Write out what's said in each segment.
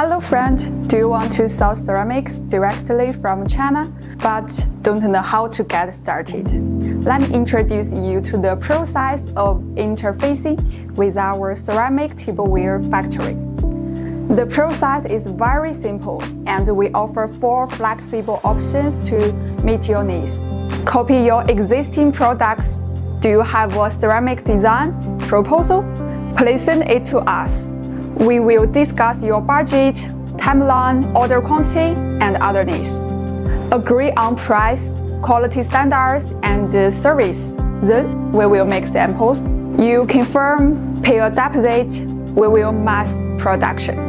Hello friend, do you want to sell ceramics directly from China but don't know how to get started? Let me introduce you to the process of interfacing with our ceramic tableware factory. The process is very simple and we offer 4 flexible options to meet your needs. Copy your existing products. Do you have a ceramic design proposal? Please send it to us. We will discuss your budget, timeline, order quantity, and other needs. Agree on price, quality standards, and service. Then we will make samples. You confirm, pay a deposit, we will mass production.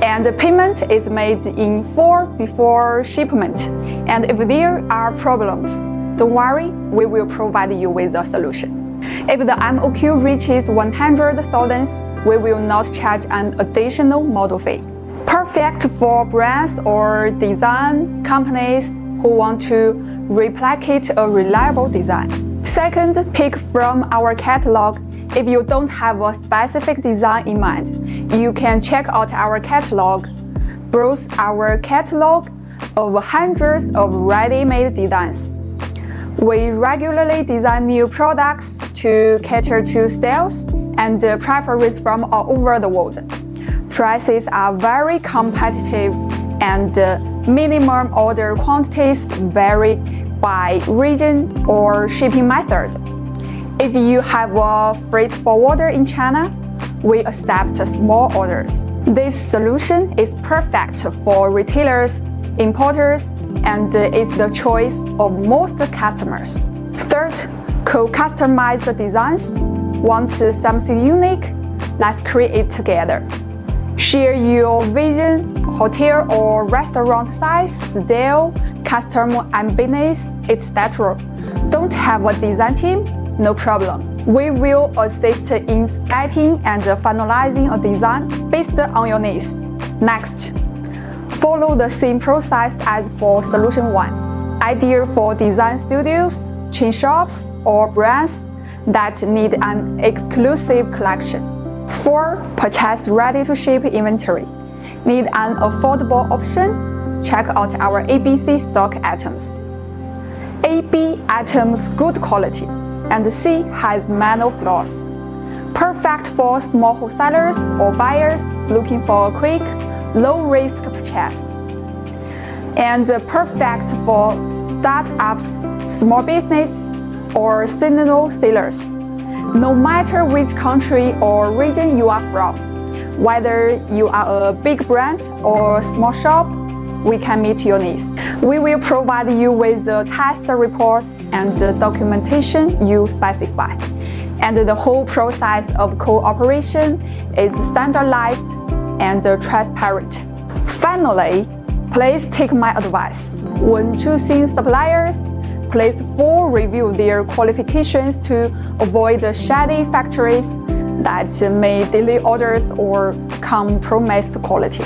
And the payment is made in full before shipment. And if there are problems, don't worry, we will provide you with a solution. If the MOQ reaches 100,000, we will not charge an additional model fee. Perfect for brands or design companies who want to replicate a reliable design. Second, pick from our catalog. If you don't have a specific design in mind, you can check out our catalog. Browse our catalog of hundreds of ready-made designs. We regularly design new products to cater to styles and preferences from all over the world. Prices are very competitive and minimum order quantities vary by region or shipping method. If you have a freight forwarder in China, we accept small orders. This solution is perfect for retailers, importers, and is the choice of most customers. Third, co-customized designs. Want something unique? Let's create it together. Share your vision, hotel or restaurant size, style, customer ambience, etc. Don't have a design team? No problem. We will assist in sketching and finalizing a design based on your needs. Next, follow the same process as for Solution 1. Ideal for design studios, chain shops, or brands that need an exclusive collection. 4. Purchase ready-to-ship inventory. Need an affordable option? Check out our ABC stock items. AB items good quality, and C has minimal flaws. Perfect for small wholesalers or buyers looking for a quick, low-risk purchase. And perfect for startups, small business, or seasonal sellers. No matter which country or region you are from, whether you are a big brand or small shop, we can meet your needs. We will provide you with the test reports and the documentation you specify. And the whole process of cooperation is standardized and transparent. Finally, please take my advice. When choosing suppliers, please fully review their qualifications to avoid the shady factories that may delay orders or compromise quality.